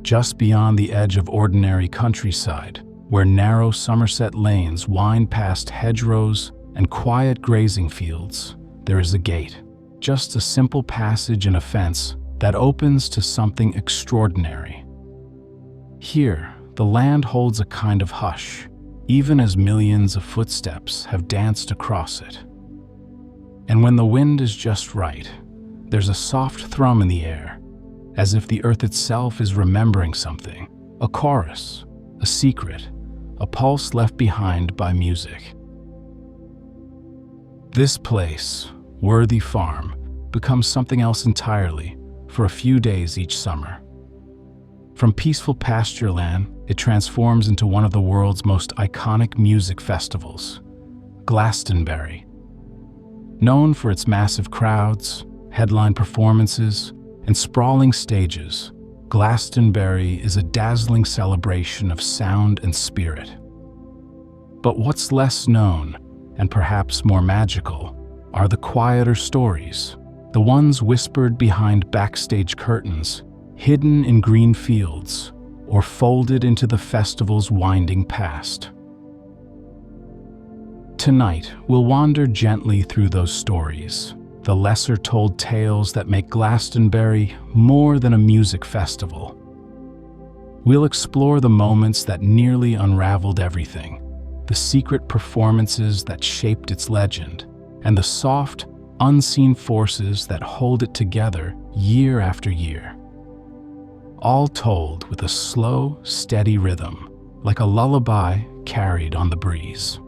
just beyond the edge of ordinary countryside, where narrow Somerset lanes wind past hedgerows and quiet grazing fields, there is a gate, just a simple passage and a fence that opens to something extraordinary. Here, the land holds a kind of hush, even as millions of footsteps have danced across it. And when the wind is just right, there's a soft thrum in the air, as if the earth itself is remembering something, a chorus, a secret, a pulse left behind by music. This place, Worthy Farm, becomes something else entirely for a few days each summer. From peaceful pasture land, it transforms into one of the world's most iconic music festivals, Glastonbury. Known for its massive crowds, headline performances, and sprawling stages, Glastonbury is a dazzling celebration of sound and spirit. But what's less known, and perhaps more magical, are the quieter stories, the ones whispered behind backstage curtains, hidden in green fields, or folded into the festival's winding past. Tonight, we'll wander gently through those stories, the lesser-told tales that make Glastonbury more than a music festival. We'll explore the moments that nearly unraveled everything, the secret performances that shaped its legend, and the soft, unseen forces that hold it together year after year. All told with a slow, steady rhythm, like a lullaby carried on the breeze.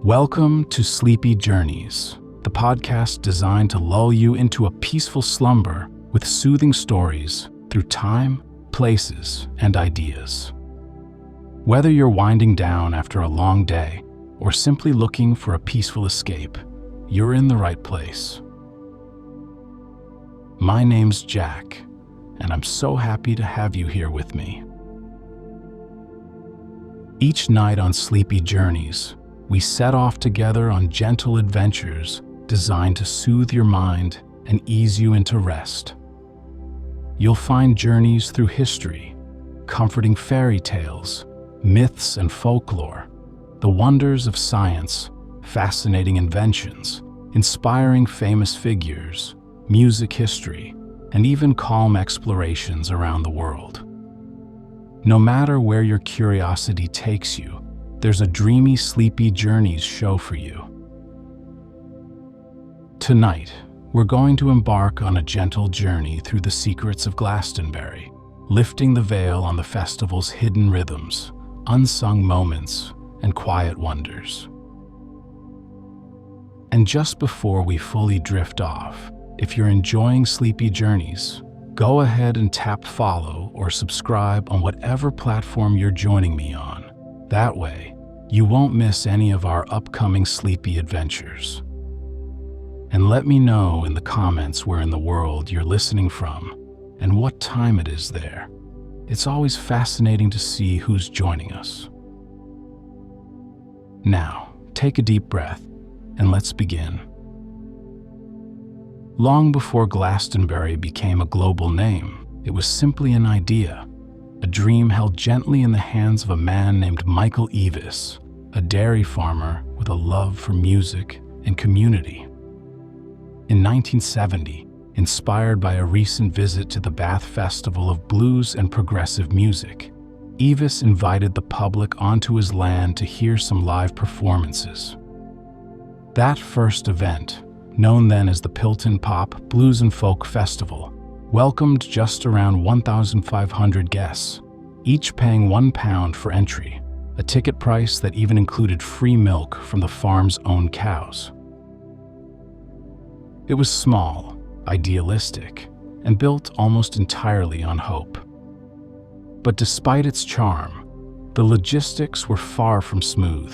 Welcome to Sleepy Journeys, the podcast designed to lull you into a peaceful slumber with soothing stories through time, places, and ideas. Whether you're winding down after a long day or simply looking for a peaceful escape, you're in the right place. My name's Jack, and I'm so happy to have you here with me. Each night on Sleepy Journeys, we set off together on gentle adventures designed to soothe your mind and ease you into rest. You'll find journeys through history, comforting fairy tales, myths and folklore, the wonders of science, fascinating inventions, inspiring famous figures, music history, and even calm explorations around the world. No matter where your curiosity takes you, there's a dreamy, Sleepy Journeys show for you. Tonight, we're going to embark on a gentle journey through the secrets of Glastonbury, lifting the veil on the festival's hidden rhythms, unsung moments, and quiet wonders. And just before we fully drift off, if you're enjoying Sleepy Journeys, go ahead and tap follow or subscribe on whatever platform you're joining me on. That way, you won't miss any of our upcoming sleepy adventures. And let me know in the comments where in the world you're listening from and what time it is there. It's always fascinating to see who's joining us. Now, take a deep breath and let's begin. Long before Glastonbury became a global name, it was simply an idea, a dream held gently in the hands of a man named Michael Eavis, a dairy farmer with a love for music and community. In 1970, inspired by a recent visit to the Bath Festival of Blues and Progressive Music, Eavis invited the public onto his land to hear some live performances. That first event, known then as the Pilton Pop, Blues and Folk Festival, welcomed just around 1,500 guests, each paying £1 for entry, a ticket price that even included free milk from the farm's own cows. It was small, idealistic, and built almost entirely on hope. But despite its charm, the logistics were far from smooth.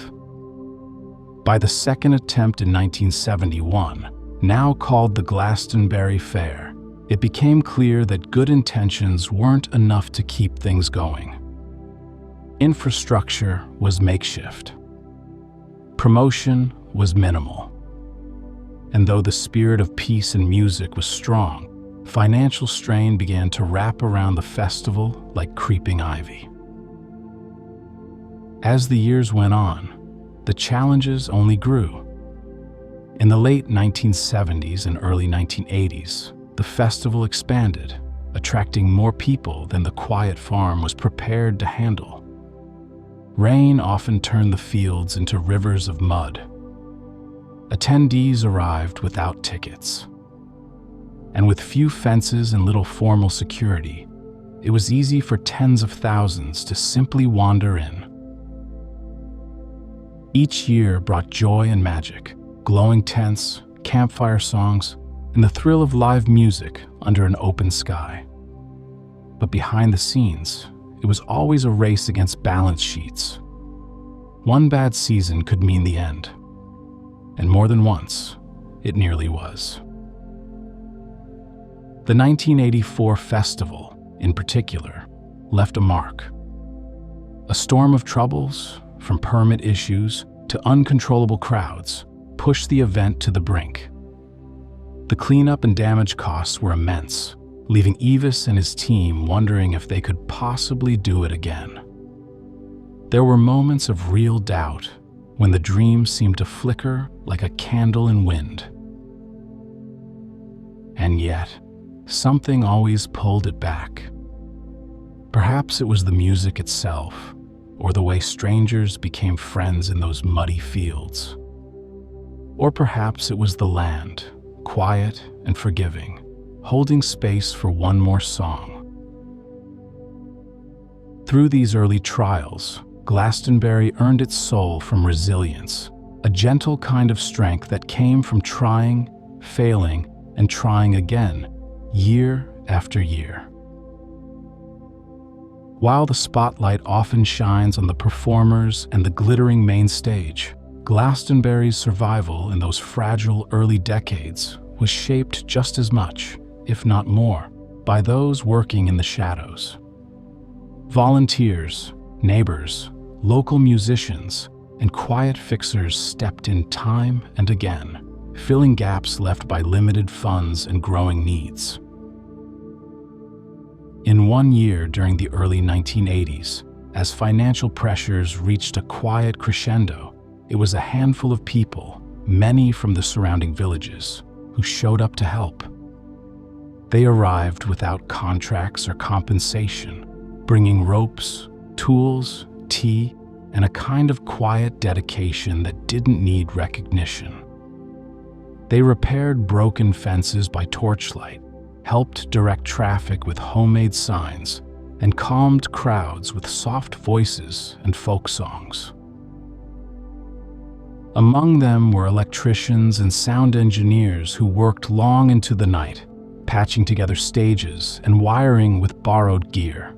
By the second attempt in 1971, now called the Glastonbury Fair, it became clear that good intentions weren't enough to keep things going. Infrastructure was makeshift. Promotion was minimal. And though the spirit of peace and music was strong, financial strain began to wrap around the festival like creeping ivy. As the years went on, the challenges only grew. In the late 1970s and early 1980s, the festival expanded, attracting more people than the quiet farm was prepared to handle. Rain often turned the fields into rivers of mud. Attendees arrived without tickets. And with few fences and little formal security, it was easy for tens of thousands to simply wander in. Each year brought joy and magic, glowing tents, campfire songs, and the thrill of live music under an open sky. But behind the scenes, it was always a race against balance sheets. One bad season could mean the end. And more than once, it nearly was. The 1984 festival, in particular, left a mark. A storm of troubles, from permit issues to uncontrollable crowds, pushed the event to the brink. The cleanup and damage costs were immense, leaving Evis and his team wondering if they could possibly do it again. There were moments of real doubt when the dream seemed to flicker like a candle in wind. And yet, something always pulled it back. Perhaps it was the music itself, or the way strangers became friends in those muddy fields. Or perhaps it was the land, quiet and forgiving, holding space for one more song. Through these early trials, Glastonbury earned its soul from resilience, a gentle kind of strength that came from trying, failing, and trying again, year after year. While the spotlight often shines on the performers and the glittering main stage, Glastonbury's survival in those fragile early decades was shaped just as much, if not more, by those working in the shadows. Volunteers, neighbors, local musicians, and quiet fixers stepped in time and again, filling gaps left by limited funds and growing needs. In one year during the early 1980s, as financial pressures reached a quiet crescendo, it was a handful of people, many from the surrounding villages, who showed up to help. They arrived without contracts or compensation, bringing ropes, tools, tea, and a kind of quiet dedication that didn't need recognition. They repaired broken fences by torchlight, helped direct traffic with homemade signs, and calmed crowds with soft voices and folk songs. Among them were electricians and sound engineers who worked long into the night, patching together stages and wiring with borrowed gear.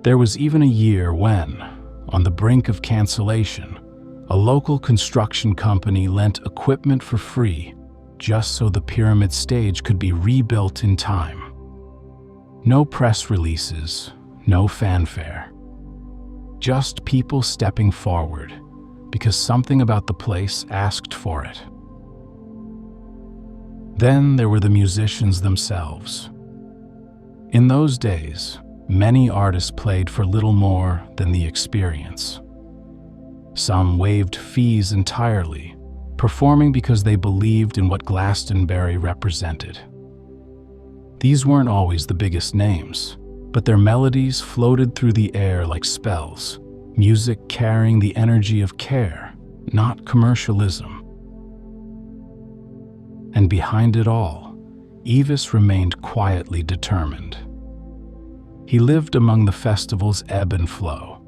There was even a year when, on the brink of cancellation, a local construction company lent equipment for free just so the pyramid stage could be rebuilt in time. No press releases, no fanfare. Just people stepping forward because something about the place asked for it. Then there were the musicians themselves. In those days, many artists played for little more than the experience. Some waived fees entirely, performing because they believed in what Glastonbury represented. These weren't always the biggest names, but their melodies floated through the air like spells, music carrying the energy of care, not commercialism. And behind it all, Evis remained quietly determined. He lived among the festival's ebb and flow.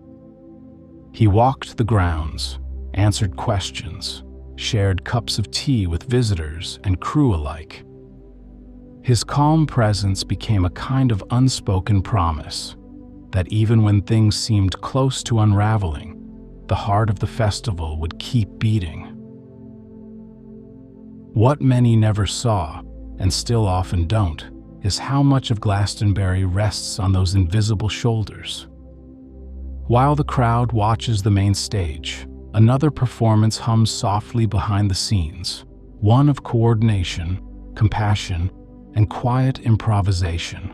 He walked the grounds, answered questions, shared cups of tea with visitors and crew alike. His calm presence became a kind of unspoken promise that even when things seemed close to unraveling, the heart of the festival would keep beating. What many never saw, and still often don't, is how much of Glastonbury rests on those invisible shoulders. While the crowd watches the main stage, another performance hums softly behind the scenes, one of coordination, compassion, and quiet improvisation.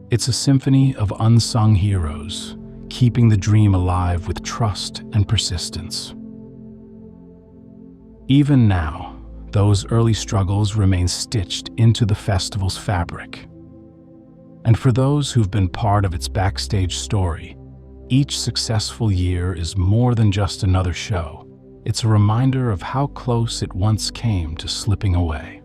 It's a symphony of unsung heroes, keeping the dream alive with trust and persistence. Even now, those early struggles remain stitched into the festival's fabric. And for those who've been part of its backstage story, each successful year is more than just another show. It's a reminder of how close it once came to slipping away.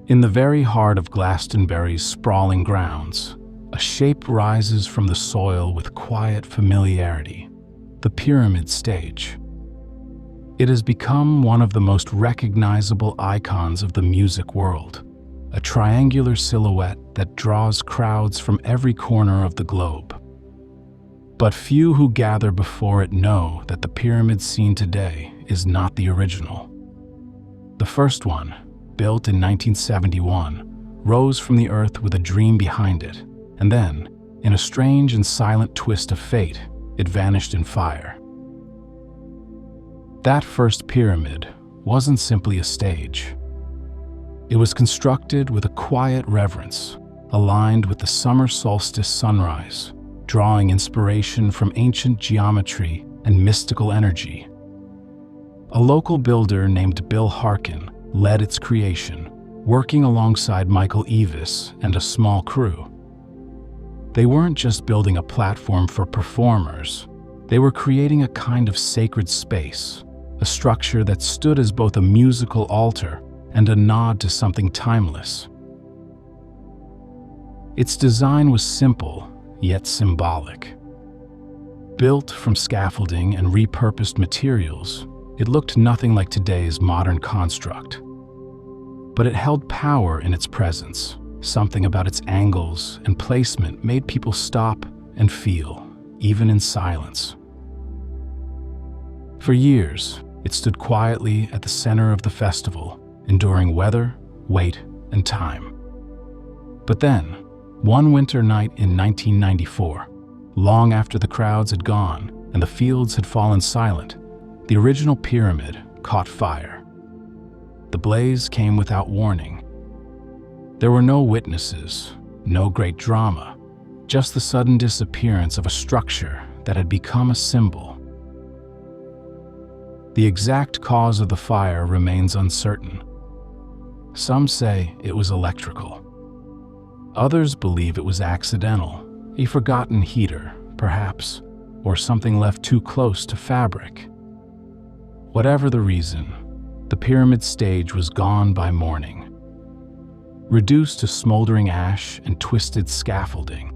In the very heart of Glastonbury's sprawling grounds, a shape rises from the soil with quiet familiarity: the pyramid stage. It has become one of the most recognizable icons of the music world, a triangular silhouette that draws crowds from every corner of the globe. But few who gather before it know that the pyramid seen today is not the original. The first one, built in 1971, rose from the earth with a dream behind it, and then, in a strange and silent twist of fate, it vanished in fire. That first pyramid wasn't simply a stage. It was constructed with a quiet reverence, aligned with the summer solstice sunrise, drawing inspiration from ancient geometry and mystical energy. A local builder named Bill Harkin led its creation, working alongside Michael Eavis and a small crew. They weren't just building a platform for performers, they were creating a kind of sacred space, a structure that stood as both a musical altar and a nod to something timeless. Its design was simple, yet symbolic. Built from scaffolding and repurposed materials, it looked nothing like today's modern construct. But it held power in its presence. Something about its angles and placement made people stop and feel, even in silence. For years, it stood quietly at the center of the festival, enduring weather, weight, and time. But then, one winter night in 1994, long after the crowds had gone and the fields had fallen silent, the original pyramid caught fire. The blaze came without warning. There were no witnesses, no great drama, just the sudden disappearance of a structure that had become a symbol. The exact cause of the fire remains uncertain. Some say it was electrical. Others believe it was accidental, a forgotten heater, perhaps, or something left too close to fabric. Whatever the reason, the pyramid stage was gone by morning. Reduced to smoldering ash and twisted scaffolding,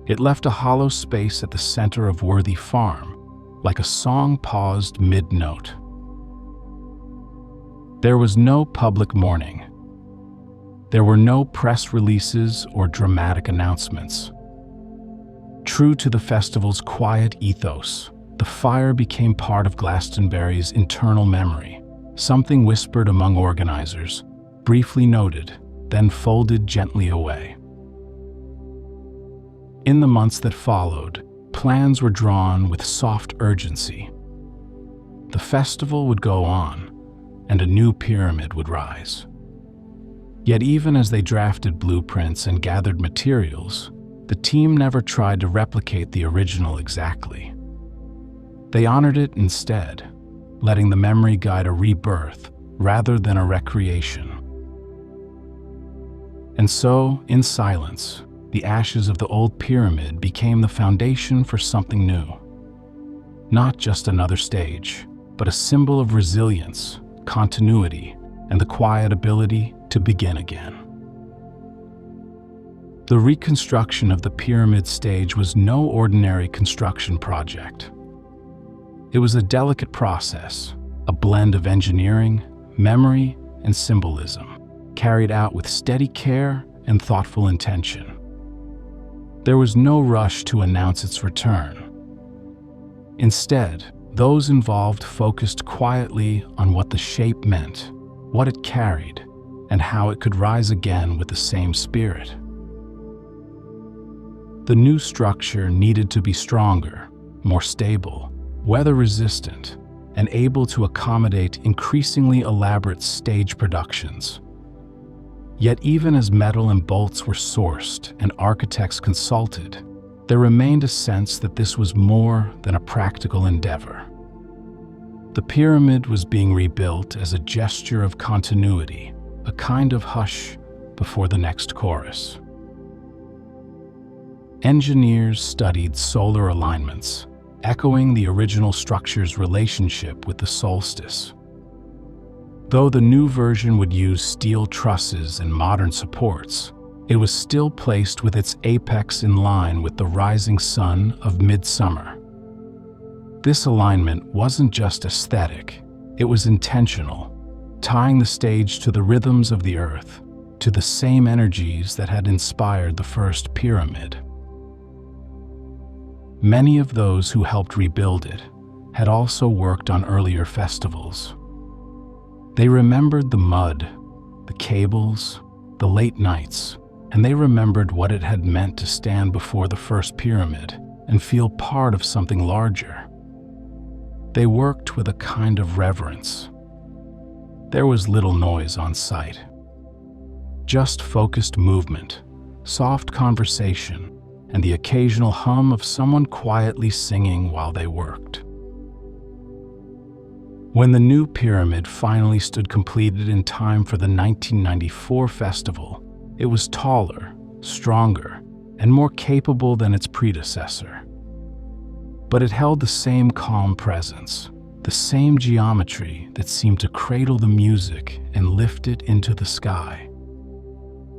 it left a hollow space at the center of Worthy Farm, like a song paused mid-note. There was no public mourning. There were no press releases or dramatic announcements. True to the festival's quiet ethos, the fire became part of Glastonbury's internal memory, something whispered among organizers, briefly noted, then folded gently away. In the months that followed, plans were drawn with soft urgency. The festival would go on, and a new pyramid would rise. Yet even as they drafted blueprints and gathered materials, the team never tried to replicate the original exactly. They honored it instead, letting the memory guide a rebirth rather than a recreation. And so, in silence, the ashes of the old pyramid became the foundation for something new. Not just another stage, but a symbol of resilience, continuity, and the quiet ability to begin again. The reconstruction of the pyramid stage was no ordinary construction project. It was a delicate process, a blend of engineering, memory, and symbolism, carried out with steady care and thoughtful intention. There was no rush to announce its return. Instead, those involved focused quietly on what the shape meant, what it carried, and how it could rise again with the same spirit. The new structure needed to be stronger, more stable, weather-resistant, and able to accommodate increasingly elaborate stage productions. Yet even as metal and bolts were sourced and architects consulted, there remained a sense that this was more than a practical endeavor. The pyramid was being rebuilt as a gesture of continuity, a kind of hush before the next chorus. Engineers studied solar alignments, echoing the original structure's relationship with the solstice. Though the new version would use steel trusses and modern supports, it was still placed with its apex in line with the rising sun of midsummer. This alignment wasn't just aesthetic, it was intentional, tying the stage to the rhythms of the earth, to the same energies that had inspired the first pyramid. Many of those who helped rebuild it had also worked on earlier festivals. They remembered the mud, the cables, the late nights, and they remembered what it had meant to stand before the first pyramid and feel part of something larger. They worked with a kind of reverence. There was little noise on site. Just focused movement, soft conversation, and the occasional hum of someone quietly singing while they worked. When the new pyramid finally stood completed in time for the 1994 festival, it was taller, stronger, and more capable than its predecessor. But it held the same calm presence, the same geometry that seemed to cradle the music and lift it into the sky.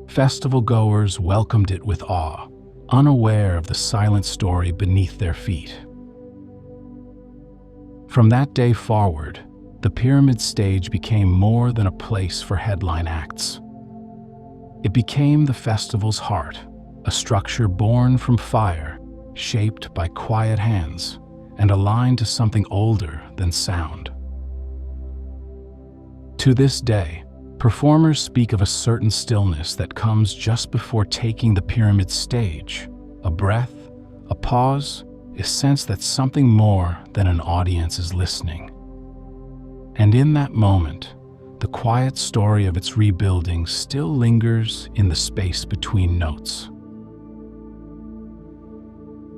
Festival goers welcomed it with awe, unaware of the silent story beneath their feet. From that day forward, the pyramid stage became more than a place for headline acts. It became the festival's heart, a structure born from fire, shaped by quiet hands, and aligned to something older than sound. To this day, performers speak of a certain stillness that comes just before taking the pyramid stage, a breath, a pause, a sense that something more than an audience is listening. And in that moment, the quiet story of its rebuilding still lingers in the space between notes.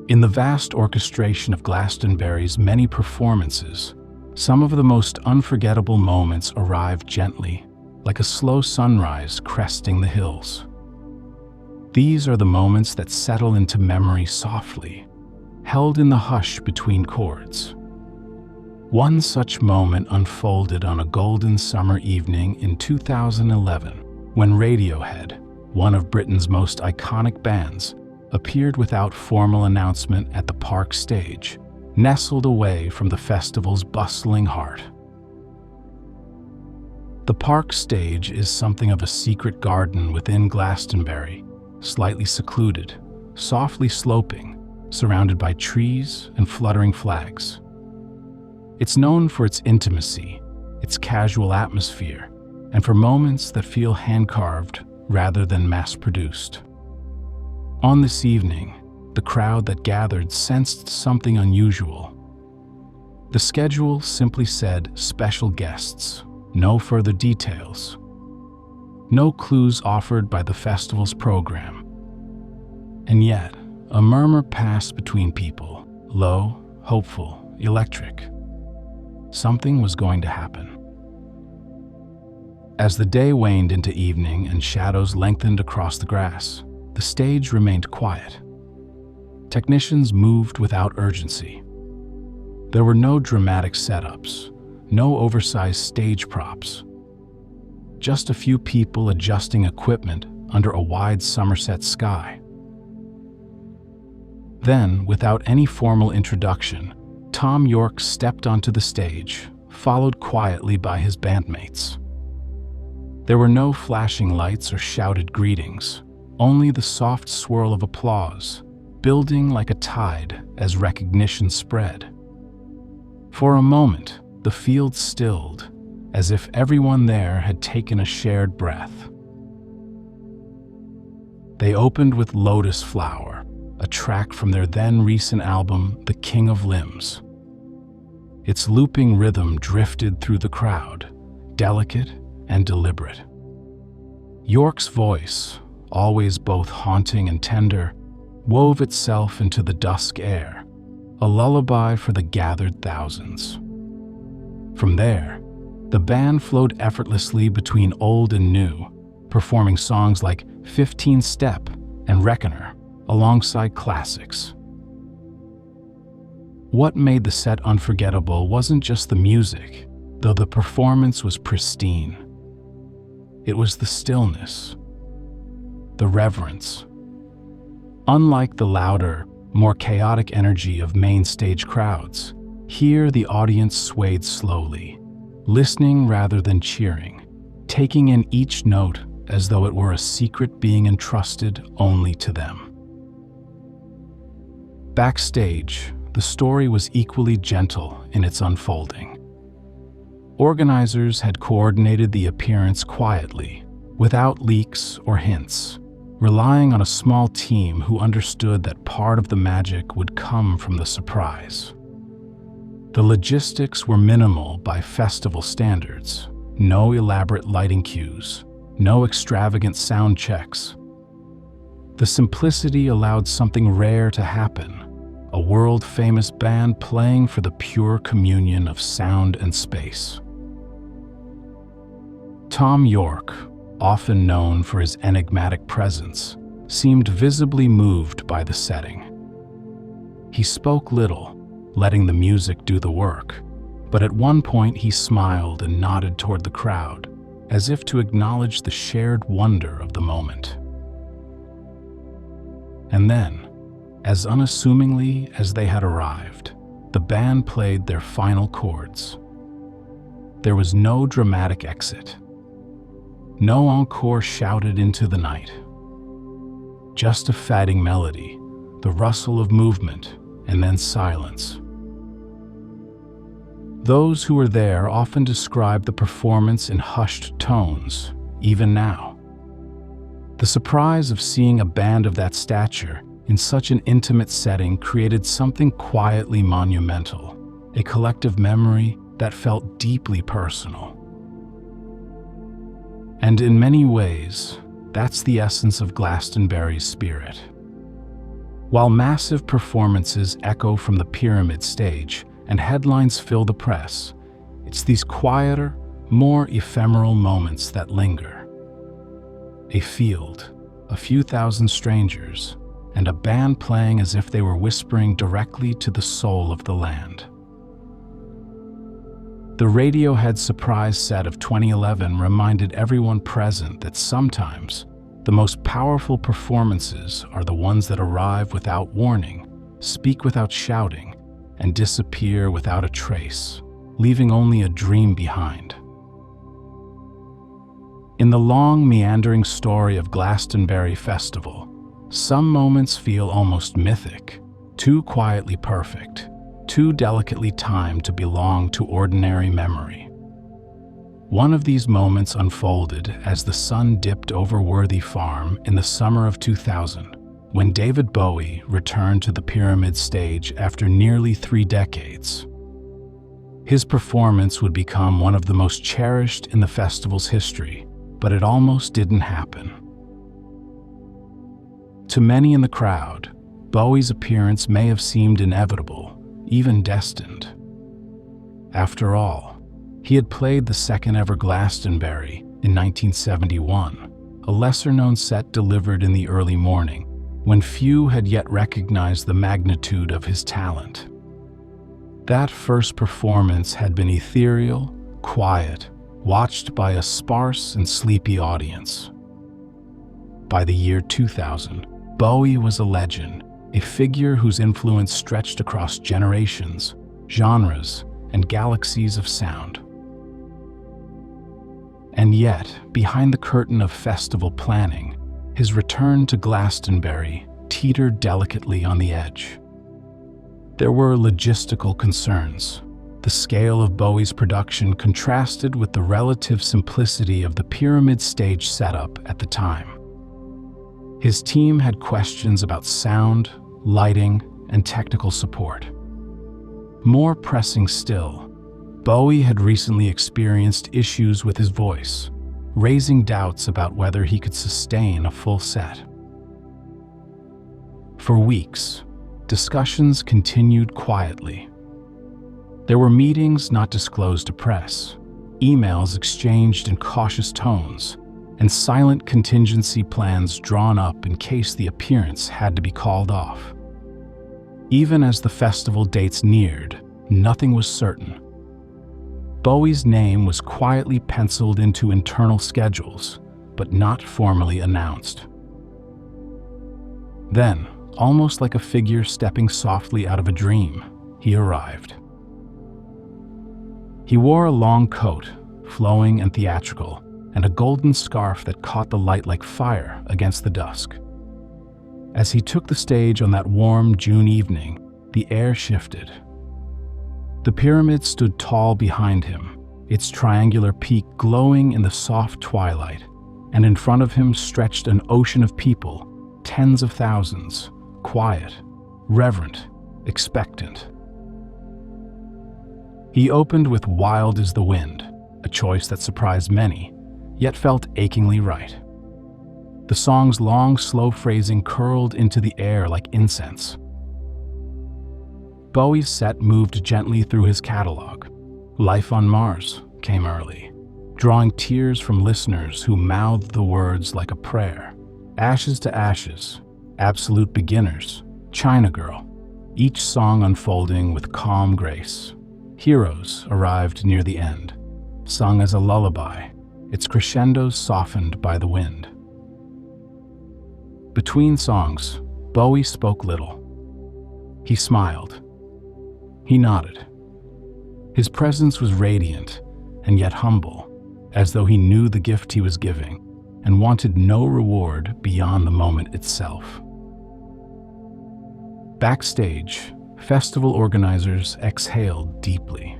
In the vast orchestration of Glastonbury's many performances, some of the most unforgettable moments arrive gently, like a slow sunrise cresting the hills. These are the moments that settle into memory softly, held in the hush between chords. One such moment unfolded on a golden summer evening in 2011, when Radiohead, one of Britain's most iconic bands, appeared without formal announcement at the Park stage, nestled away from the festival's bustling heart. The Park stage is something of a secret garden within Glastonbury, slightly secluded, softly sloping, surrounded by trees and fluttering flags. It's known for its intimacy, its casual atmosphere, and for moments that feel hand-carved rather than mass-produced. On this evening, the crowd that gathered sensed something unusual. The schedule simply said special guests, no further details. No clues offered by the festival's program. And yet, a murmur passed between people, low, hopeful, electric. Something was going to happen. As the day waned into evening and shadows lengthened across the grass, the stage remained quiet. Technicians moved without urgency. There were no dramatic setups, no oversized stage props. Just a few people adjusting equipment under a wide Somerset sky. Then, without any formal introduction, Tom York stepped onto the stage, followed quietly by his bandmates. There were no flashing lights or shouted greetings, only the soft swirl of applause, building like a tide as recognition spread. For a moment, the field stilled, as if everyone there had taken a shared breath. They opened with Lotus Flower, a track from their then-recent album, The King of Limbs. Its looping rhythm drifted through the crowd, delicate and deliberate. York's voice, always both haunting and tender, wove itself into the dusk air, a lullaby for the gathered thousands. From there, the band flowed effortlessly between old and new, performing songs like 15 Step and Reckoner alongside classics. What made the set unforgettable wasn't just the music, though the performance was pristine. It was the stillness, the reverence. Unlike the louder, more chaotic energy of main stage crowds, here the audience swayed slowly, listening rather than cheering, taking in each note as though it were a secret being entrusted only to them. Backstage, the story was equally gentle in its unfolding. Organizers had coordinated the appearance quietly, without leaks or hints, relying on a small team who understood that part of the magic would come from the surprise. The logistics were minimal by festival standards. No elaborate lighting cues, no extravagant sound checks. The simplicity allowed something rare to happen, a world-famous band playing for the pure communion of sound and space. Tom York, often known for his enigmatic presence, seemed visibly moved by the setting. He spoke little, letting the music do the work, but at one point he smiled and nodded toward the crowd, as if to acknowledge the shared wonder of the moment. And then, as unassumingly as they had arrived, the band played their final chords. There was no dramatic exit. No encore shouted into the night. Just a fading melody, the rustle of movement, and then silence. Those who were there often described the performance in hushed tones, even now. The surprise of seeing a band of that stature in such an intimate setting created something quietly monumental, a collective memory that felt deeply personal. And in many ways, that's the essence of Glastonbury's spirit. While massive performances echo from the pyramid stage and headlines fill the press, it's these quieter, more ephemeral moments that linger. A field, a few thousand strangers, and a band playing as if they were whispering directly to the soul of the land. The Radiohead surprise set of 2011 reminded everyone present that sometimes the most powerful performances are the ones that arrive without warning, speak without shouting, and disappear without a trace, leaving only a dream behind. In the long, meandering story of Glastonbury Festival, some moments feel almost mythic, too quietly perfect, too delicately timed to belong to ordinary memory. One of these moments unfolded as the sun dipped over Worthy Farm in the summer of 2000, when David Bowie returned to the pyramid stage after nearly 3 decades. His performance would become one of the most cherished in the festival's history, but it almost didn't happen. To many in the crowd, Bowie's appearance may have seemed inevitable, even destined. After all, he had played the second ever Glastonbury in 1971, a lesser-known set delivered in the early morning, when few had yet recognized the magnitude of his talent. That first performance had been ethereal, quiet, watched by a sparse and sleepy audience. By the year 2000, Bowie was a legend, a figure whose influence stretched across generations, genres, and galaxies of sound. And yet, behind the curtain of festival planning, his return to Glastonbury teetered delicately on the edge. There were logistical concerns. The scale of Bowie's production contrasted with the relative simplicity of the pyramid stage setup at the time. His team had questions about sound, lighting, and technical support. More pressing still, Bowie had recently experienced issues with his voice, raising doubts about whether he could sustain a full set. For weeks, discussions continued quietly. There were meetings not disclosed to press, emails exchanged in cautious tones, and silent contingency plans drawn up in case the appearance had to be called off. Even as the festival dates neared, nothing was certain. Bowie's name was quietly penciled into internal schedules, but not formally announced. Then, almost like a figure stepping softly out of a dream, he arrived. He wore a long coat, flowing and theatrical, and a golden scarf that caught the light like fire against the dusk. As he took the stage on that warm June evening, the air shifted. The pyramid stood tall behind him, its triangular peak glowing in the soft twilight, and in front of him stretched an ocean of people, tens of thousands, quiet, reverent, expectant. He opened with Wild is the Wind, a choice that surprised many, yet felt achingly right. The song's long, slow phrasing curled into the air like incense. Bowie's set moved gently through his catalog. Life on Mars came early, drawing tears from listeners who mouthed the words like a prayer. Ashes to Ashes, Absolute Beginners, China Girl, each song unfolding with calm grace. Heroes arrived near the end, sung as a lullaby, its crescendos softened by the wind. Between songs, Bowie spoke little. He smiled. He nodded. His presence was radiant and yet humble, as though he knew the gift he was giving and wanted no reward beyond the moment itself. Backstage, festival organizers exhaled deeply.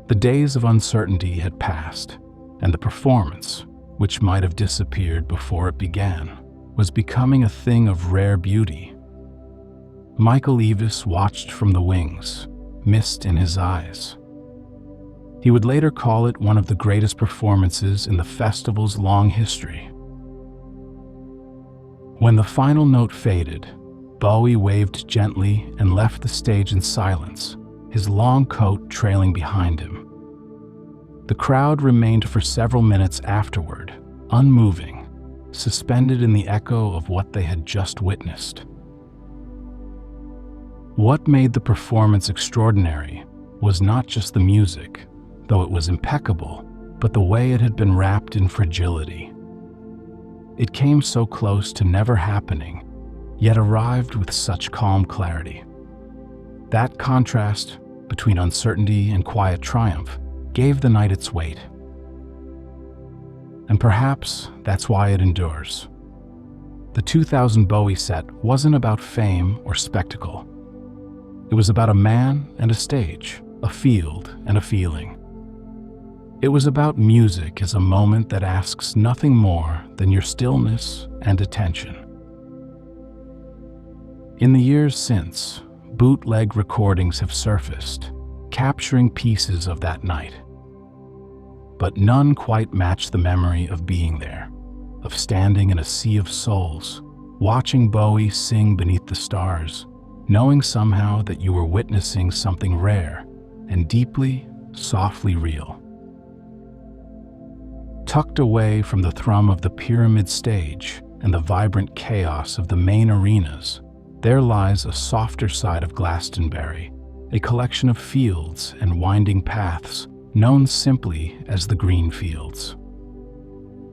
The days of uncertainty had passed, and the performance, which might have disappeared before it began, was becoming a thing of rare beauty. Michael Eavis watched from the wings, mist in his eyes. He would later call it one of the greatest performances in the festival's long history. When the final note faded, Bowie waved gently and left the stage in silence, his long coat trailing behind him. The crowd remained for several minutes afterward, unmoving, suspended in the echo of what they had just witnessed. What made the performance extraordinary was not just the music, though it was impeccable, but the way it had been wrapped in fragility. It came so close to never happening, yet arrived with such calm clarity. That contrast between uncertainty and quiet triumph gave the night its weight. And perhaps that's why it endures. The 2000 Bowie set wasn't about fame or spectacle. It was about a man and a stage, a field and a feeling. It was about music as a moment that asks nothing more than your stillness and attention. In the years since, bootleg recordings have surfaced, capturing pieces of that night. But none quite match the memory of being there, of standing in a sea of souls, watching Bowie sing beneath the stars, knowing somehow that you were witnessing something rare and deeply, softly real. Tucked away from the thrum of the pyramid stage and the vibrant chaos of the main arenas, there lies a softer side of Glastonbury, a collection of fields and winding paths known simply as the Green Fields.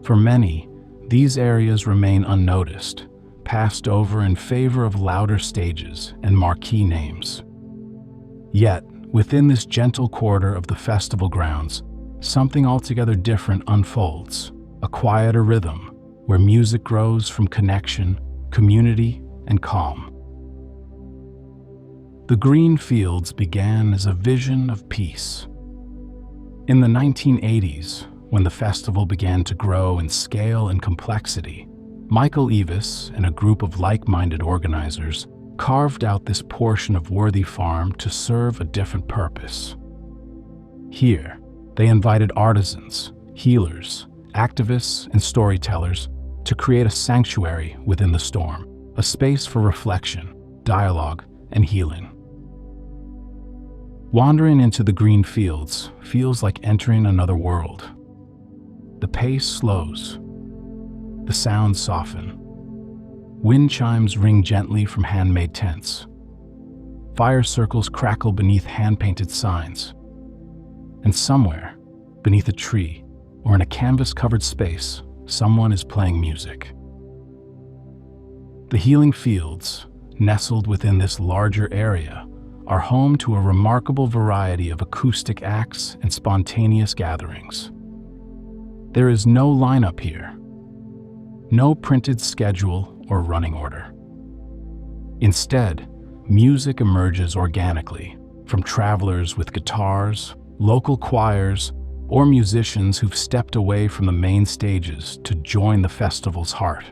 For many, these areas remain unnoticed, passed over in favor of louder stages and marquee names. Yet, within this gentle quarter of the festival grounds, something altogether different unfolds, a quieter rhythm where music grows from connection, community, and calm. The Green Fields began as a vision of peace. In the 1980s, when the festival began to grow in scale and complexity, Michael Eavis and a group of like-minded organizers carved out this portion of Worthy Farm to serve a different purpose. Here, they invited artisans, healers, activists, and storytellers to create a sanctuary within the storm, a space for reflection, dialogue, and healing. Wandering into the green fields feels like entering another world. The pace slows. The sounds soften. Wind chimes ring gently from handmade tents. Fire circles crackle beneath hand-painted signs. And somewhere, beneath a tree or in a canvas-covered space, someone is playing music. The healing fields, nestled within this larger area, are home to a remarkable variety of acoustic acts and spontaneous gatherings. There is no lineup here, no printed schedule or running order. Instead, music emerges organically from travelers with guitars, local choirs, or musicians who've stepped away from the main stages to join the festival's heart.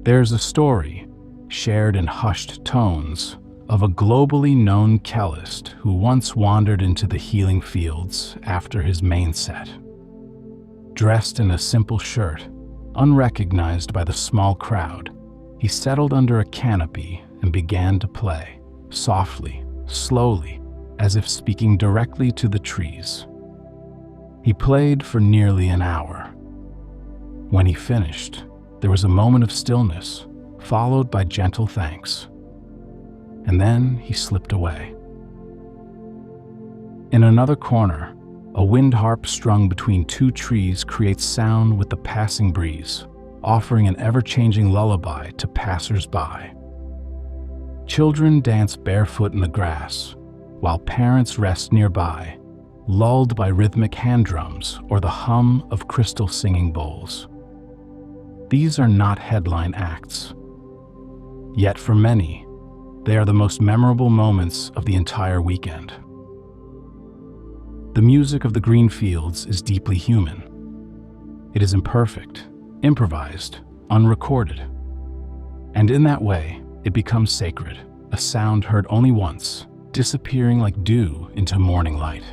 There's a story, shared in hushed tones, of a globally known cellist who once wandered into the healing fields after his main set. Dressed in a simple shirt, unrecognized by the small crowd, he settled under a canopy and began to play, softly, slowly, as if speaking directly to the trees. He played for nearly an hour. When he finished, there was a moment of stillness, followed by gentle thanks. And then he slipped away. In another corner, a wind harp strung between two trees creates sound with the passing breeze, offering an ever-changing lullaby to passers-by. Children dance barefoot in the grass, while parents rest nearby, lulled by rhythmic hand drums or the hum of crystal singing bowls. These are not headline acts. Yet for many, they are the most memorable moments of the entire weekend. The music of the green fields is deeply human. It is imperfect, improvised, unrecorded. And in that way, it becomes sacred, a sound heard only once, disappearing like dew into morning light.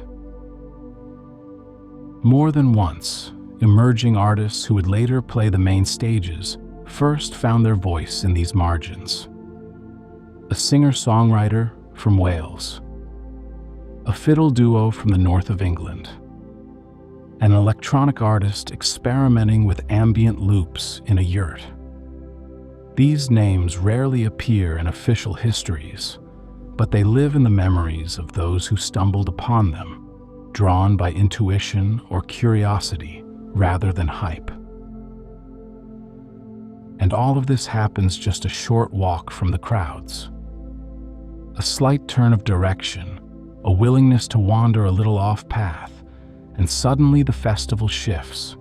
More than once, emerging artists who would later play the main stages first found their voice in these margins. A singer-songwriter from Wales, a fiddle duo from the north of England, an electronic artist experimenting with ambient loops in a yurt. These names rarely appear in official histories, but they live in the memories of those who stumbled upon them, drawn by intuition or curiosity rather than hype. And all of this happens just a short walk from the crowds. A slight turn of direction, a willingness to wander a little off path, and suddenly the festival shifts.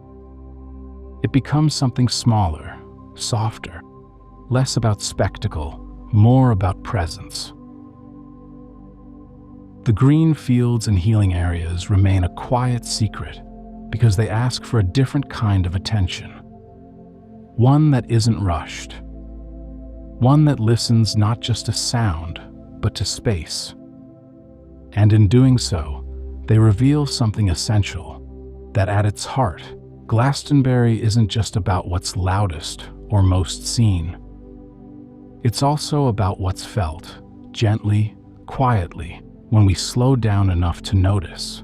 It becomes something smaller, softer, less about spectacle, more about presence. The green fields and healing areas remain a quiet secret because they ask for a different kind of attention. One that isn't rushed. One that listens not just to sound, but to space. And in doing so, they reveal something essential, that at its heart, Glastonbury isn't just about what's loudest or most seen. It's also about what's felt, gently, quietly, when we slow down enough to notice.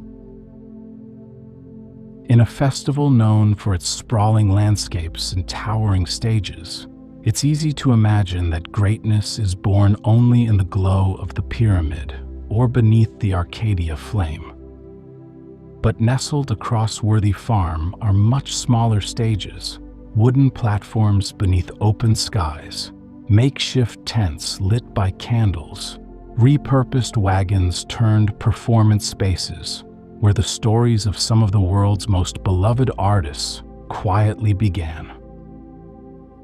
In a festival known for its sprawling landscapes and towering stages, it's easy to imagine that greatness is born only in the glow of the pyramid or beneath the Arcadia flame. But nestled across Worthy Farm are much smaller stages, wooden platforms beneath open skies, makeshift tents lit by candles, repurposed wagons turned performance spaces, where the stories of some of the world's most beloved artists quietly began.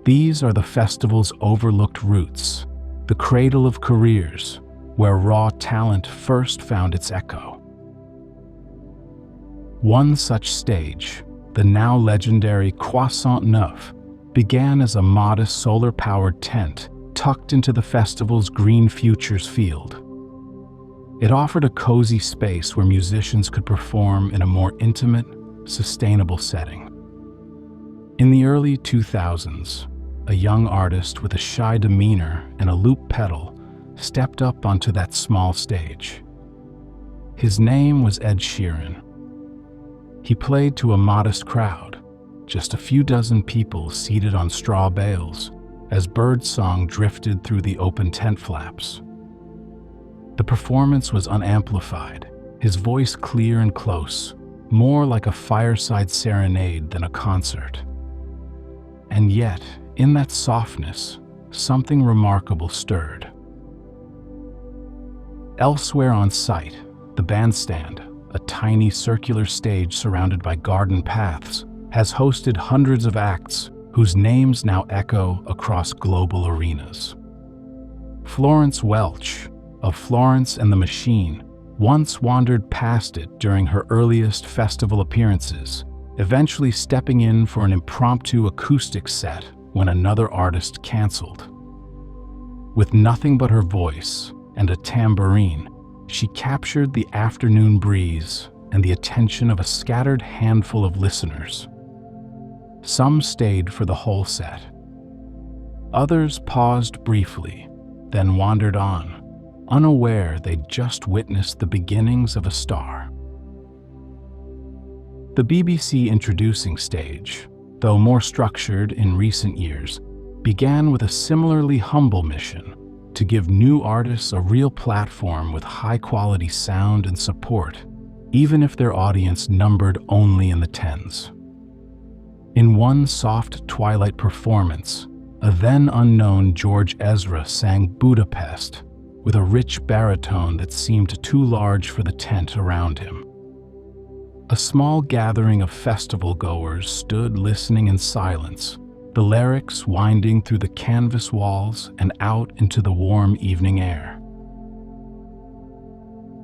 These are the festival's overlooked roots, the cradle of careers, where raw talent first found its echo. One such stage, the now legendary Croissant Neuf, began as a modest solar-powered tent tucked into the festival's Green Futures field. It offered a cozy space where musicians could perform in a more intimate, sustainable setting. In the early 2000s, a young artist with a shy demeanor and a loop pedal stepped up onto that small stage. His name was Ed Sheeran. He played to a modest crowd, just a few dozen people seated on straw bales, as birdsong drifted through the open tent flaps. The performance was unamplified, his voice clear and close, more like a fireside serenade than a concert. And yet, in that softness, something remarkable stirred. Elsewhere on site, the bandstand, a tiny circular stage surrounded by garden paths, has hosted hundreds of acts whose names now echo across global arenas. Florence Welch, of Florence and the Machine, once wandered past it during her earliest festival appearances, eventually stepping in for an impromptu acoustic set when another artist canceled. With nothing but her voice and a tambourine, she captured the afternoon breeze and the attention of a scattered handful of listeners. Some stayed for the whole set. Others paused briefly, then wandered on, unaware they'd just witnessed the beginnings of a star. The BBC introducing stage, though more structured in recent years, began with a similarly humble mission: to give new artists a real platform with high-quality sound and support, even if their audience numbered only in the tens. In one soft twilight performance, a then-unknown George Ezra sang Budapest with a rich baritone that seemed too large for the tent around him. A small gathering of festival-goers stood listening in silence, the lyrics winding through the canvas walls and out into the warm evening air.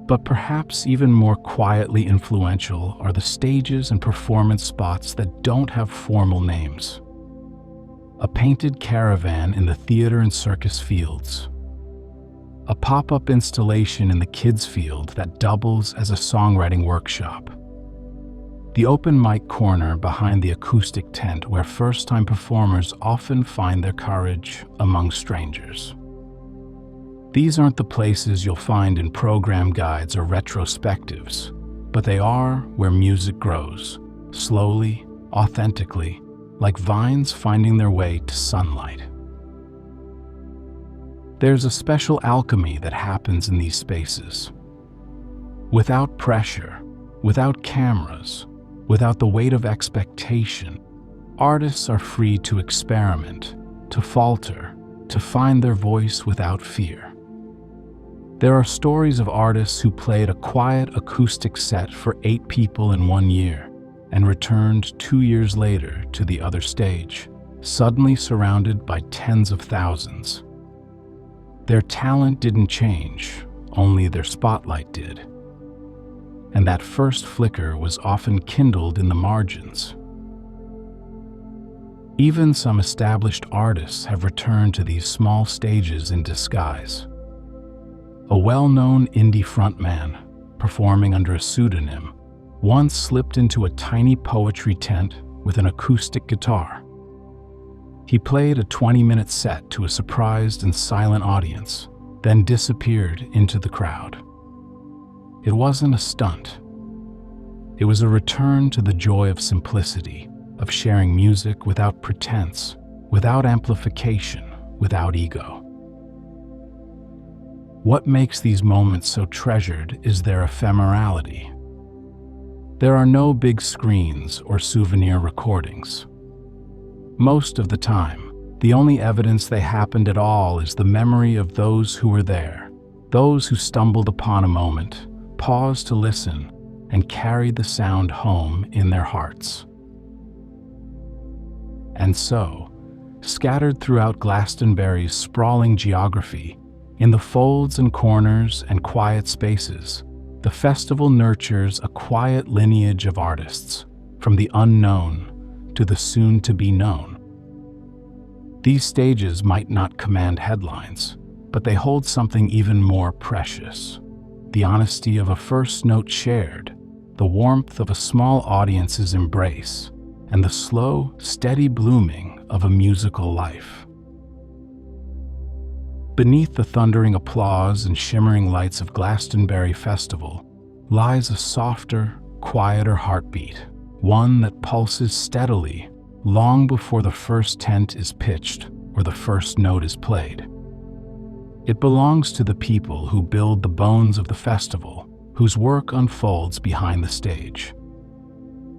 But perhaps even more quietly influential are the stages and performance spots that don't have formal names. A painted caravan in the theater and circus fields. A pop-up installation in the kids' field that doubles as a songwriting workshop. The open mic corner behind the acoustic tent where first-time performers often find their courage among strangers. These aren't the places you'll find in program guides or retrospectives, but they are where music grows, slowly, authentically, like vines finding their way to sunlight. There's a special alchemy that happens in these spaces. Without pressure, without cameras, without the weight of expectation, artists are free to experiment, to falter, to find their voice without fear. There are stories of artists who played a quiet acoustic set for 8 people in 1 year and returned 2 years later to the other stage, suddenly surrounded by tens of thousands. Their talent didn't change, only their spotlight did. And that first flicker was often kindled in the margins. Even some established artists have returned to these small stages in disguise. A well-known indie frontman, performing under a pseudonym, once slipped into a tiny poetry tent with an acoustic guitar. He played a 20-minute set to a surprised and silent audience, then disappeared into the crowd. It wasn't a stunt. It was a return to the joy of simplicity, of sharing music without pretense, without amplification, without ego. What makes these moments so treasured is their ephemerality. There are no big screens or souvenir recordings. Most of the time, the only evidence they happened at all is the memory of those who were there, those who stumbled upon a moment, paused to listen, and carried the sound home in their hearts. And so, scattered throughout Glastonbury's sprawling geography, in the folds and corners and quiet spaces, the festival nurtures a quiet lineage of artists, from the unknown to the soon-to-be known. These stages might not command headlines, but they hold something even more precious: the honesty of a first note shared, the warmth of a small audience's embrace, and the slow, steady blooming of a musical life. Beneath the thundering applause and shimmering lights of Glastonbury Festival lies a softer, quieter heartbeat, one that pulses steadily long before the first tent is pitched or the first note is played. It belongs to the people who build the bones of the festival, whose work unfolds behind the stage.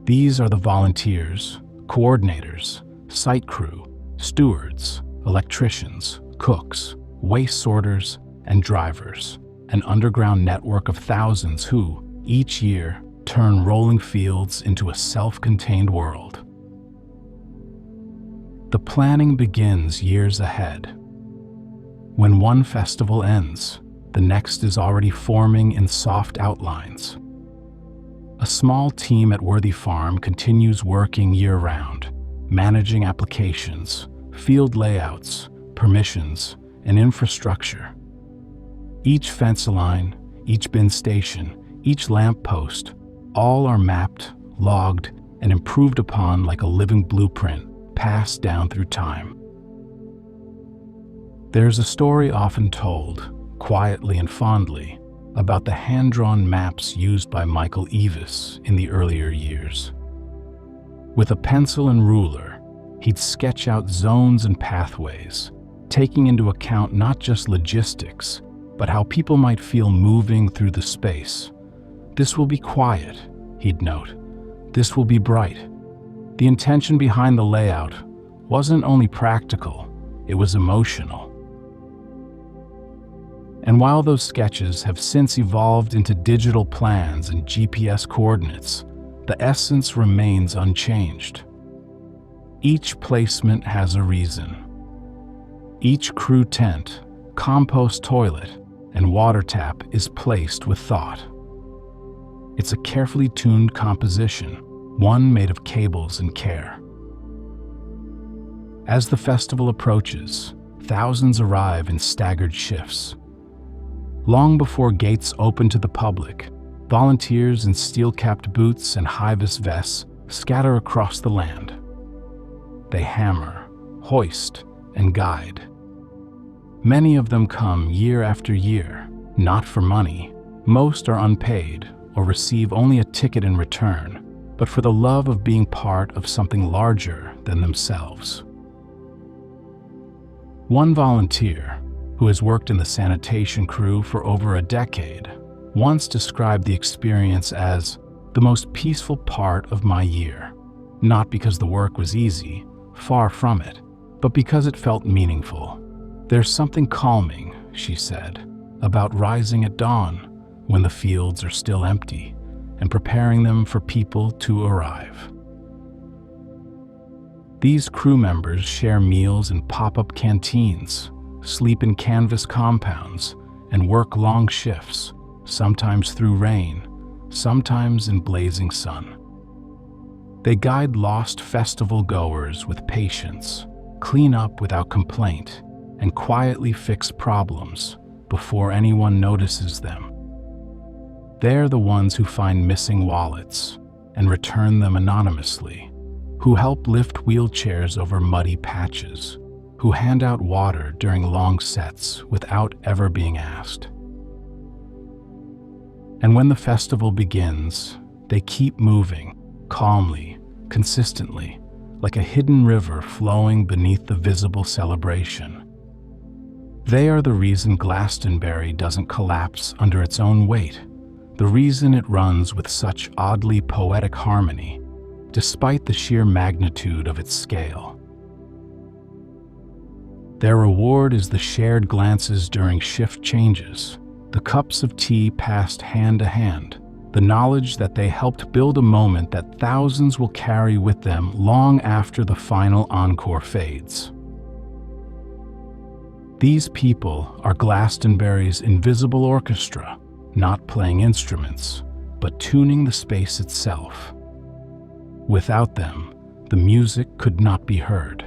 These are the volunteers, coordinators, site crew, stewards, electricians, cooks, waste sorters, and drivers, an underground network of thousands who, each year, turn rolling fields into a self-contained world. The planning begins years ahead. When one festival ends, the next is already forming in soft outlines. A small team at Worthy Farm continues working year-round, managing applications, field layouts, permissions, and infrastructure. Each fence line, each bin station, each lamp post, all are mapped, logged, and improved upon like a living blueprint passed down through time. There's a story often told, quietly and fondly, about the hand-drawn maps used by Michael Eavis in the earlier years. With a pencil and ruler, he'd sketch out zones and pathways, taking into account not just logistics, but how people might feel moving through the space. "This will be quiet," he'd note. "This will be bright." The intention behind the layout wasn't only practical, it was emotional. And while those sketches have since evolved into digital plans and GPS coordinates, the essence remains unchanged. Each placement has a reason. Each crew tent, compost toilet, and water tap is placed with thought. It's a carefully tuned composition, one made of cables and care. As the festival approaches, thousands arrive in staggered shifts. Long before gates open to the public, volunteers in steel-capped boots and high-vis vests scatter across the land. They hammer, hoist, and guide. Many of them come year after year, not for money. Most are unpaid or receive only a ticket in return, but for the love of being part of something larger than themselves. One volunteer, who has worked in the sanitation crew for over a decade, once described the experience as the most peaceful part of my year, not because the work was easy, far from it, but because it felt meaningful. "There's something calming," she said, "about rising at dawn when the fields are still empty and preparing them for people to arrive." These crew members share meals in pop-up canteens, sleep in canvas compounds, and work long shifts, sometimes through rain, sometimes in blazing sun. They guide lost festival goers with patience, clean up without complaint, and quietly fix problems before anyone notices them. They're the ones who find missing wallets and return them anonymously, who help lift wheelchairs over muddy patches, who hand out water during long sets without ever being asked. And when the festival begins, they keep moving, calmly, consistently, like a hidden river flowing beneath the visible celebration. They are the reason Glastonbury doesn't collapse under its own weight, the reason it runs with such oddly poetic harmony, despite the sheer magnitude of its scale. Their reward is the shared glances during shift changes, the cups of tea passed hand to hand, the knowledge that they helped build a moment that thousands will carry with them long after the final encore fades. These people are Glastonbury's invisible orchestra, not playing instruments, but tuning the space itself. Without them, the music could not be heard.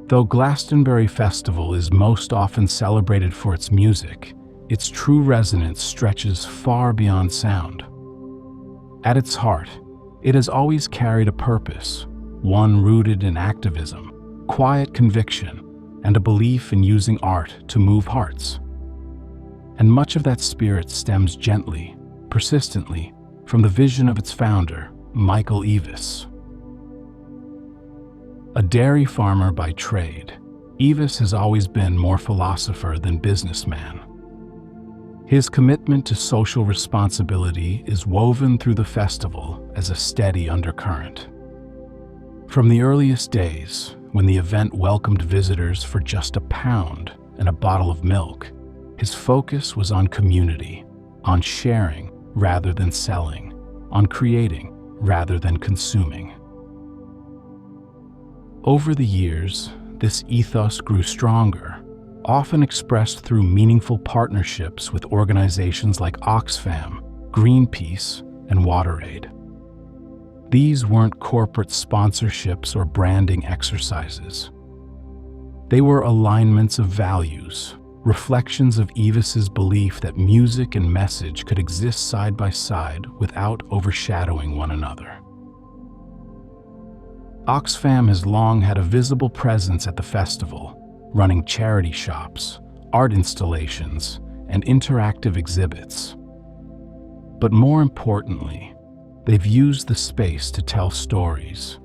Though Glastonbury Festival is most often celebrated for its music, its true resonance stretches far beyond sound. At its heart, it has always carried a purpose, one rooted in activism, quiet conviction, and a belief in using art to move hearts. And much of that spirit stems gently, persistently, from the vision of its founder, Michael Eavis. A dairy farmer by trade, Eavis has always been more philosopher than businessman. His commitment to social responsibility is woven through the festival as a steady undercurrent. From the earliest days, when the event welcomed visitors for just £1 and a bottle of milk, his focus was on community, on sharing rather than selling, on creating rather than consuming. Over the years, this ethos grew stronger, often expressed through meaningful partnerships with organizations like Oxfam, Greenpeace, and WaterAid. These weren't corporate sponsorships or branding exercises. They were alignments of values, reflections of Eavis's belief that music and message could exist side by side without overshadowing one another. Oxfam has long had a visible presence at the festival, running charity shops, art installations, and interactive exhibits. But more importantly, they've used the space to tell stories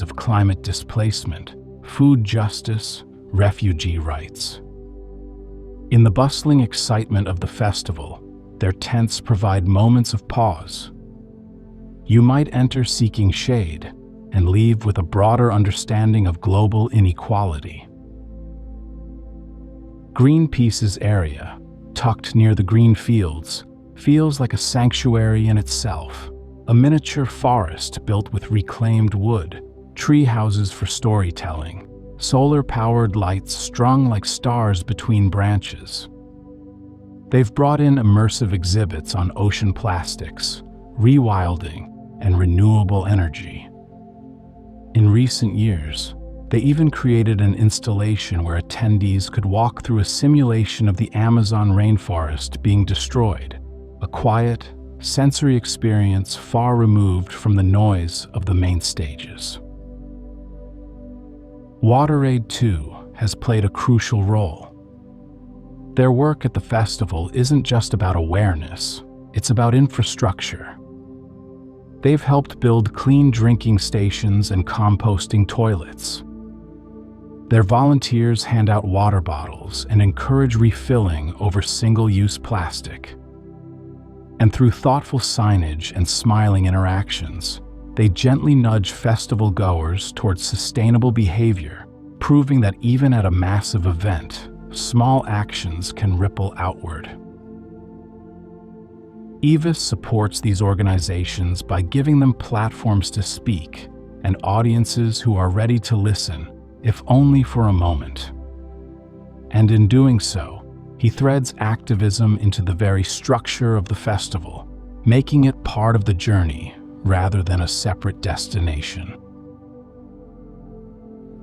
of climate displacement, food justice, refugee rights. In the bustling excitement of the festival, their tents provide moments of pause. You might enter seeking shade and leave with a broader understanding of global inequality. Greenpeace's area, tucked near the green fields, feels like a sanctuary in itself, a miniature forest built with reclaimed wood, tree houses for storytelling, solar-powered lights strung like stars between branches. They've brought in immersive exhibits on ocean plastics, rewilding, and renewable energy. In recent years, they even created an installation where attendees could walk through a simulation of the Amazon rainforest being destroyed, a quiet, sensory experience far removed from the noise of the main stages. WaterAid, too, has played a crucial role. Their work at the festival isn't just about awareness, it's about infrastructure. They've helped build clean drinking stations and composting toilets. Their volunteers hand out water bottles and encourage refilling over single-use plastic. And through thoughtful signage and smiling interactions, they gently nudge festival goers towards sustainable behavior, proving that even at a massive event, small actions can ripple outward. Eavis supports these organizations by giving them platforms to speak and audiences who are ready to listen, if only for a moment. And in doing so, he threads activism into the very structure of the festival, making it part of the journey rather than a separate destination.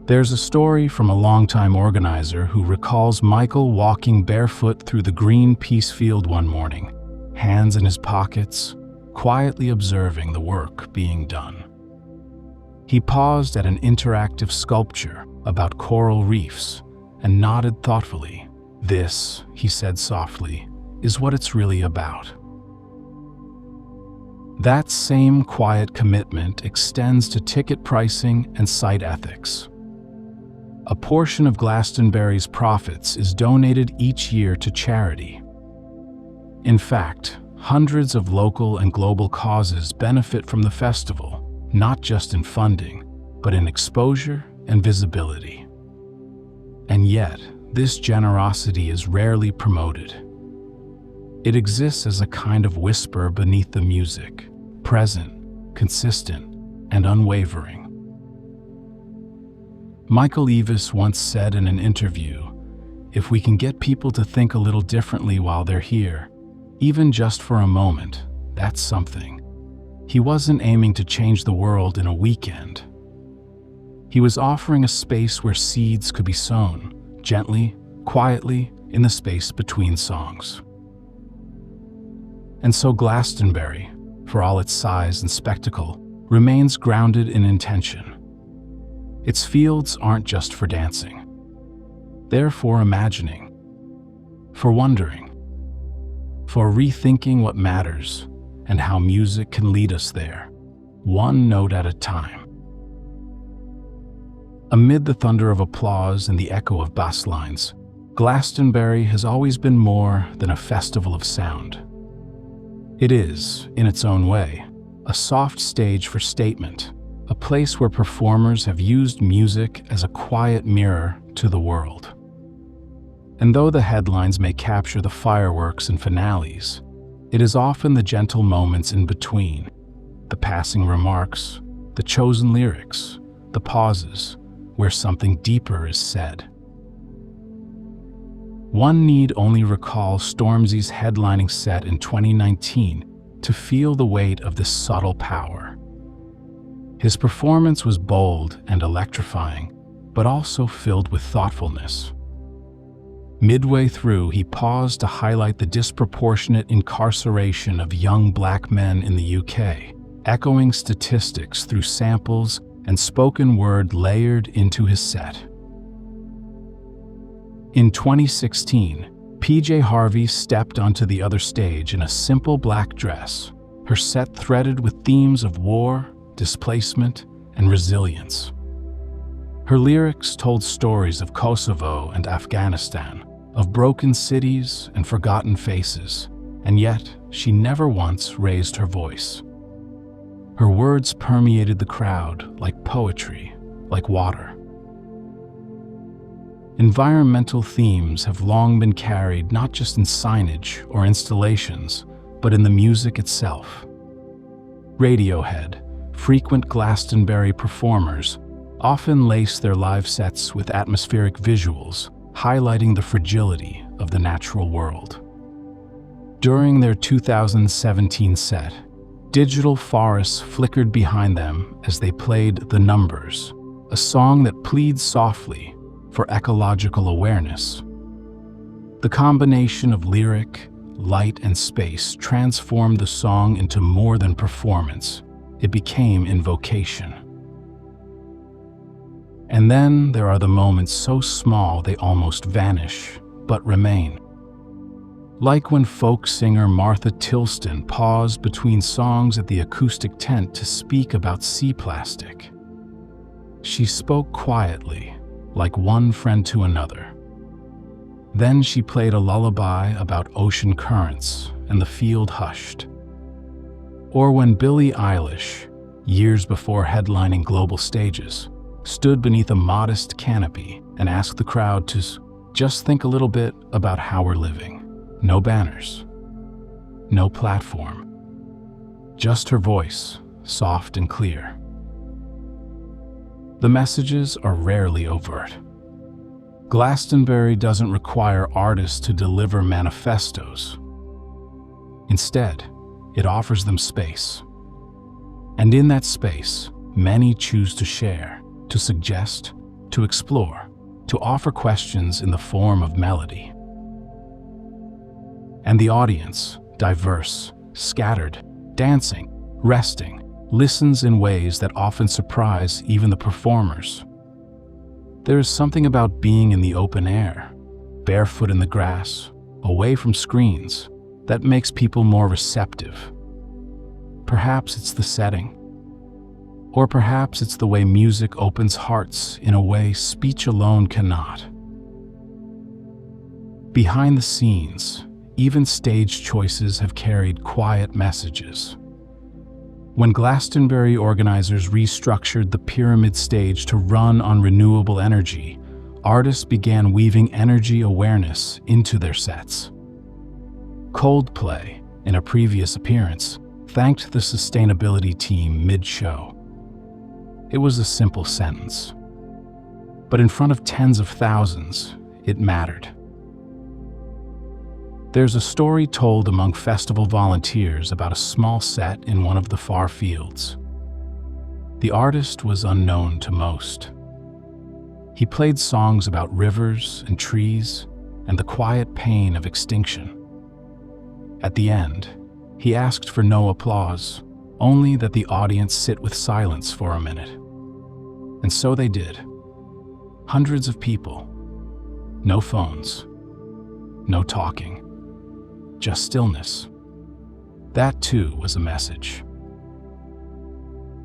There's a story from a longtime organizer who recalls Michael walking barefoot through the green peace field one morning, hands in his pockets, quietly observing the work being done. He paused at an interactive sculpture about coral reefs and nodded thoughtfully. "This," he said softly, "is what it's really about." That same quiet commitment extends to ticket pricing and site ethics. A portion of Glastonbury's profits is donated each year to charity. In fact, hundreds of local and global causes benefit from the festival, not just in funding, but in exposure and visibility. And yet, this generosity is rarely promoted. It exists as a kind of whisper beneath the music, present, consistent, and unwavering. Michael Eavis once said in an interview, "If we can get people to think a little differently while they're here, even just for a moment, that's something." He wasn't aiming to change the world in a weekend. He was offering a space where seeds could be sown, gently, quietly, in the space between songs. And so Glastonbury, for all its size and spectacle, remains grounded in intention. Its fields aren't just for dancing. They're for imagining, for wondering, for rethinking what matters and how music can lead us there, one note at a time. Amid the thunder of applause and the echo of bass lines, Glastonbury has always been more than a festival of sound. It is, in its own way, a soft stage for statement, a place where performers have used music as a quiet mirror to the world. And though the headlines may capture the fireworks and finales, it is often the gentle moments in between, the passing remarks, the chosen lyrics, the pauses, where something deeper is said. One need only recall Stormzy's headlining set in 2019 to feel the weight of this subtle power. His performance was bold and electrifying, but also filled with thoughtfulness. Midway through, he paused to highlight the disproportionate incarceration of young black men in the UK, echoing statistics through samples and spoken word layered into his set. In 2016, PJ Harvey stepped onto the other stage in a simple black dress, her set threaded with themes of war, displacement, and resilience. Her lyrics told stories of Kosovo and Afghanistan, of broken cities and forgotten faces, and yet she never once raised her voice. Her words permeated the crowd like poetry, like water. Environmental themes have long been carried not just in signage or installations, but in the music itself. Radiohead, frequent Glastonbury performers, often lace their live sets with atmospheric visuals, highlighting the fragility of the natural world. During their 2017 set, digital forests flickered behind them as they played The Numbers, a song that pleads softly for ecological awareness. The combination of lyric, light, and space transformed the song into more than performance. It became invocation. And then there are the moments so small they almost vanish, but remain. Like when folk singer Martha Tilston paused between songs at the acoustic tent to speak about sea plastic. She spoke quietly, like one friend to another. Then she played a lullaby about ocean currents, and the field hushed. Or when Billie Eilish, years before headlining global stages, stood beneath a modest canopy and asked the crowd to just think a little bit about how we're living. No banners, no platform, just her voice, soft and clear. The messages are rarely overt. Glastonbury doesn't require artists to deliver manifestos. Instead, it offers them space. And in that space, many choose to share, to suggest, to explore, to offer questions in the form of melody. And the audience, diverse, scattered, dancing, resting, listens in ways that often surprise even the performers. There is something about being in the open air, barefoot in the grass, away from screens, that makes people more receptive. Perhaps it's the setting. Or perhaps it's the way music opens hearts in a way speech alone cannot. Behind the scenes, even stage choices have carried quiet messages. When Glastonbury organizers restructured the pyramid stage to run on renewable energy, artists began weaving energy awareness into their sets. Coldplay, in a previous appearance, thanked the sustainability team mid-show. It was a simple sentence, but in front of tens of thousands, it mattered. There's a story told among festival volunteers about a small set in one of the far fields. The artist was unknown to most. He played songs about rivers and trees, and the quiet pain of extinction. At the end, he asked for no applause, only that the audience sit with silence for a minute. And so they did. Hundreds of people. No phones. No talking. Just stillness. That too was a message.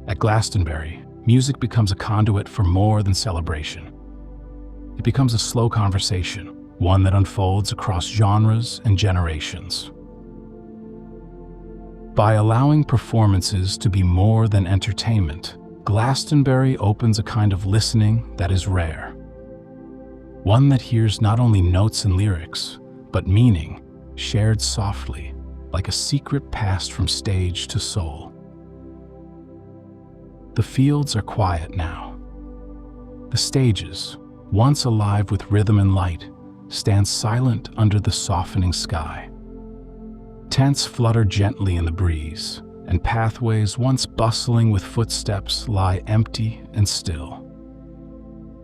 At Glastonbury, music becomes a conduit for more than celebration. It becomes a slow conversation, one that unfolds across genres and generations. By allowing performances to be more than entertainment, Glastonbury opens a kind of listening that is rare. One that hears not only notes and lyrics, but meaning, shared softly, like a secret passed from stage to soul. The fields are quiet now. The stages, once alive with rhythm and light, stand silent under the softening sky. Tents flutter gently in the breeze, and pathways once bustling with footsteps lie empty and still.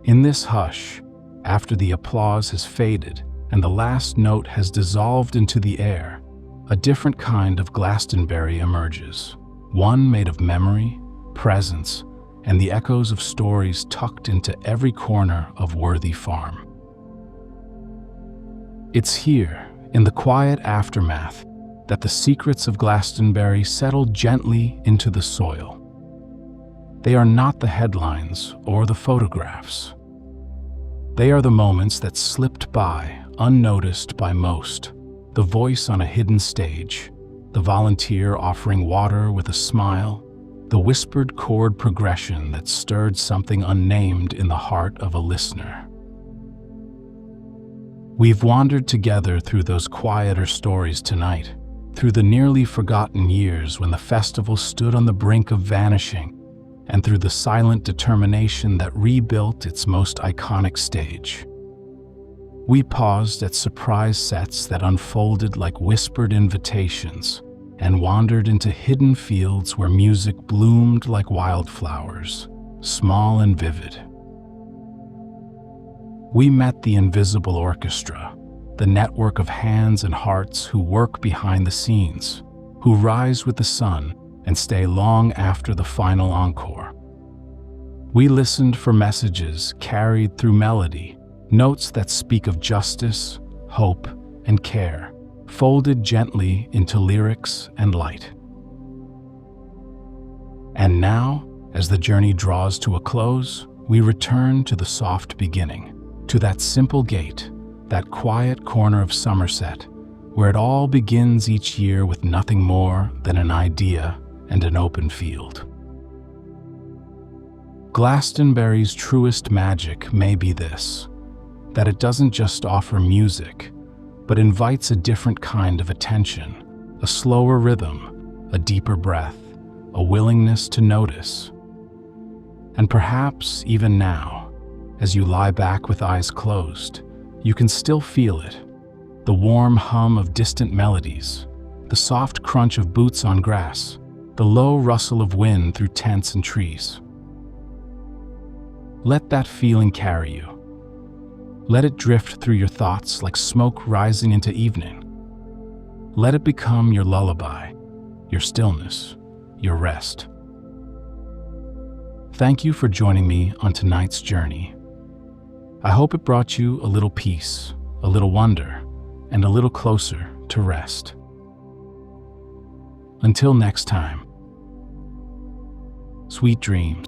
In this hush, after the applause has faded and the last note has dissolved into the air, a different kind of Glastonbury emerges, one made of memory, presence, and the echoes of stories tucked into every corner of Worthy Farm. It's here, in the quiet aftermath, that the secrets of Glastonbury settle gently into the soil. They are not the headlines or the photographs. They are the moments that slipped by, unnoticed by most, the voice on a hidden stage, the volunteer offering water with a smile, the whispered chord progression that stirred something unnamed in the heart of a listener. We've wandered together through those quieter stories tonight, through the nearly forgotten years when the festival stood on the brink of vanishing, and through the silent determination that rebuilt its most iconic stage. We paused at surprise sets that unfolded like whispered invitations, and wandered into hidden fields where music bloomed like wildflowers, small and vivid. We met the invisible orchestra, the network of hands and hearts who work behind the scenes, who rise with the sun and stay long after the final encore. We listened for messages carried through melody, notes that speak of justice, hope, and care, folded gently into lyrics and light. And now, as the journey draws to a close, we return to the soft beginning, to that simple gate, that quiet corner of Somerset, where it all begins each year with nothing more than an idea and an open field. Glastonbury's truest magic may be this, that it doesn't just offer music, but invites a different kind of attention, a slower rhythm, a deeper breath, a willingness to notice. And perhaps even now, as you lie back with eyes closed, you can still feel it, the warm hum of distant melodies, the soft crunch of boots on grass, the low rustle of wind through tents and trees. Let that feeling carry you. Let it drift through your thoughts like smoke rising into evening. Let it become your lullaby, your stillness, your rest. Thank you for joining me on tonight's journey. I hope it brought you a little peace, a little wonder, and a little closer to rest. Until next time, sweet dreams.